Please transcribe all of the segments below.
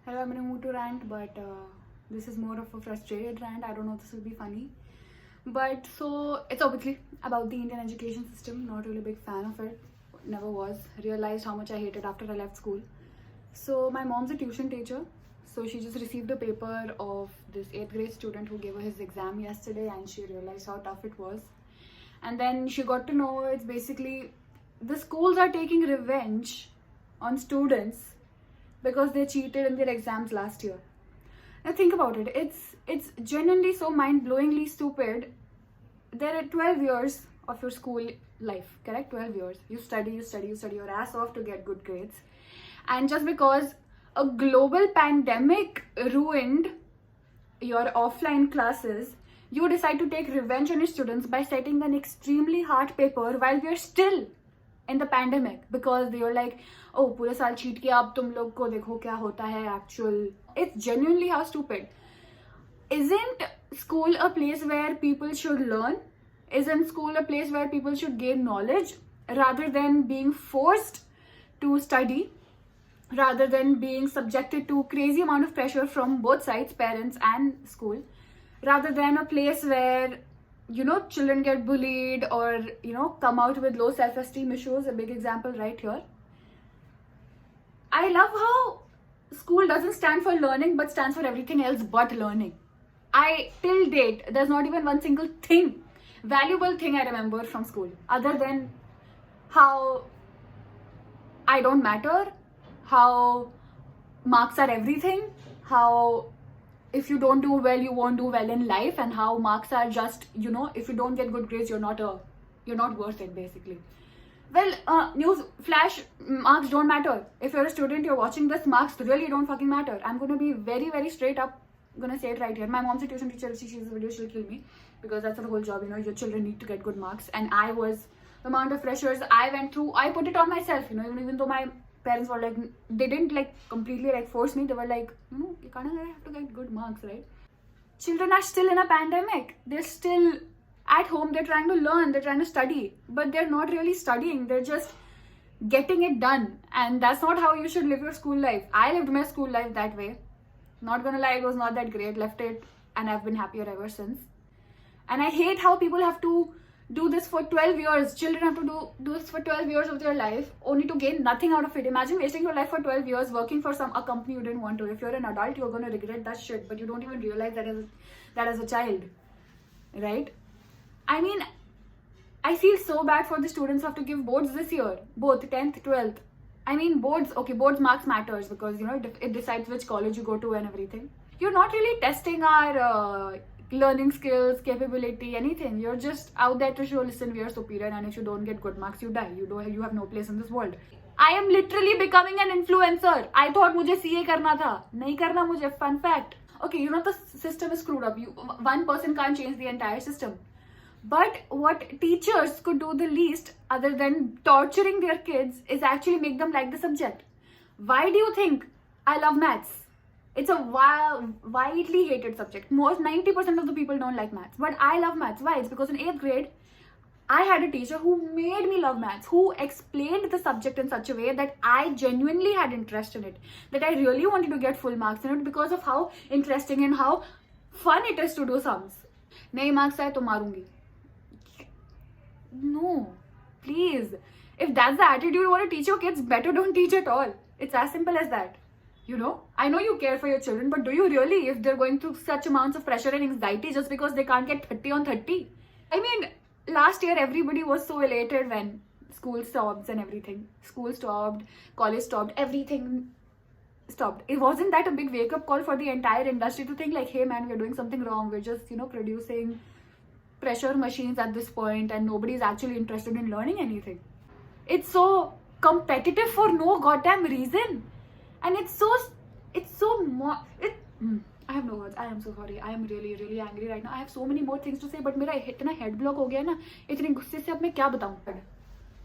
Hello, I'm in a mood to rant, but this is more of a frustrated rant. I don't know if this will be funny. But so it's obviously about the Indian education system. Not really a big fan of it. Never was. Realized how much I hate it after I left school. So my mom's a tuition teacher. So she just received a paper of this 8th grade student who gave her his exam yesterday, and she realized how tough it was. And then she got to know it's basically the schools are taking revenge on students because they cheated in their exams last year. Now think about it. It's genuinely so mind-blowingly stupid. There are 12 years of your school life, correct? 12 years. You study your ass off to get good grades. And just because a global pandemic ruined your offline classes, you decide to take revenge on your students by setting an extremely hard paper while we are still in the pandemic, because they were like, oh, पूरे साल cheat किया, अब तुम लोग को देखो क्या होता है actual. It's genuinely how stupid. Isn't school a place where people should learn? Isn't school a place where people should gain knowledge rather than being forced to study, rather than being subjected to crazy amount of pressure from both sides, parents and school, rather than a place where children get bullied or come out with low self-esteem issues? A big example right here. I love how school doesn't stand for learning but stands for everything else but learning. Till date, there's not even one single valuable thing I remember from school, other than how I don't matter, how marks are everything, how if you don't do well, you won't do well in life, and how marks are just, if you don't get good grades, you're not worth it, basically. Well, news flash, marks don't matter. If you're a student, you're watching this, marks really don't fucking matter. I'm gonna be very, very straight up, gonna say it right here. My mom's a tuition teacher. If she sees the video, she'll kill me, because that's her whole job. Your children need to get good marks, and the amount of pressures I went through, I put it on myself. Even though my parents were like, they didn't completely force me. They were like, you kind of have to get good marks, right? Children are still in a pandemic. They're still at home. They're trying to learn. They're trying to study, but they're not really studying. They're just getting it done. And that's not how you should live your school life. I lived my school life that way. Not gonna lie, it was not that great. Left it, and I've been happier ever since. And I hate how people have to do this for 12 years. Children have to do this for 12 years of their life only to gain nothing out of it. Imagine wasting your life for 12 years working for a company you didn't want to. If you're an adult, you're going to regret that shit, but you don't even realize that as a child, right? I mean, I feel so bad for the students who have to give boards this year, both 10th, 12th. I mean, boards marks matters because, it decides which college you go to and everything. You're not really testing our learning skills, capability, anything. You're just out there to show, listen, we are superior, and if you don't get good marks, you die. You have no place in this world. I am literally becoming an influencer. I thought मुझे CA करना था, नहीं करना मुझे. Fun fact. Okay, the system is screwed up. One person can't change the entire system. But what teachers could do the least, other than torturing their kids, is actually make them like the subject. Why do you think I love maths? It's a widely hated subject. 90% of the people don't like maths. But I love maths. Why? It's because in 8th grade, I had a teacher who made me love maths, who explained the subject in such a way that I genuinely had interest in it, that I really wanted to get full marks in it because of how interesting and how fun it is to do sums. नहीं marks आए तो मारूंगी. No, please. If that's the attitude you want to teach your kids, better don't teach at all. It's as simple as that. I know you care for your children, but do you really, if they're going through such amounts of pressure and anxiety just because they can't get 30 on 30? I mean, last year everybody was so elated when school stopped and everything. School stopped, college stopped, everything stopped. It wasn't that a big wake-up call for the entire industry to think like, hey man, we're doing something wrong. We're just, producing pressure machines at this point, and nobody's actually interested in learning anything. It's so competitive for no goddamn reason. And I have no words. I am so sorry. I am really, really angry right now. I have so many more things to say, but मेरा इतना head block हो गया ना, इतने गुस्से से अब मैं क्या बताऊँ?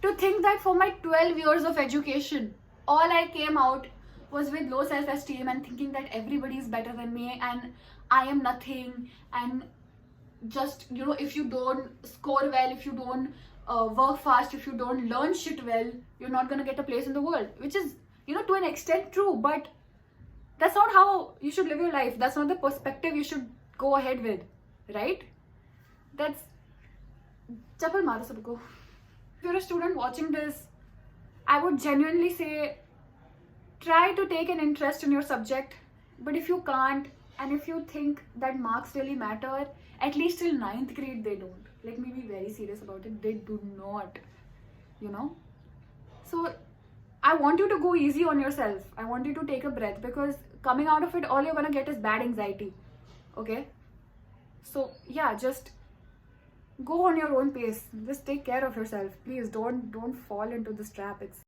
To think that for my 12 years of education, all I came out was with low self-esteem and thinking that everybody is better than me and I am nothing, and just, if you don't score well, if you don't work fast, if you don't learn shit well, you're not gonna get a place in the world, which is, to an extent true, but That's not how you should live your life. That's not the perspective you should go ahead with, right? That's chapal maro sabko. If you're a student watching this, I would genuinely say try to take an interest in your subject. But if you can't, and if you think that marks really matter, at least till 9th grade they don't. Let me be very serious about it. They do not, you know. So I want you to go easy on yourself. I want you to take a breath, because coming out of it, all you're gonna get is bad anxiety. Okay? So yeah, just go on your own pace. Just take care of yourself. Please don't fall into this trap. It's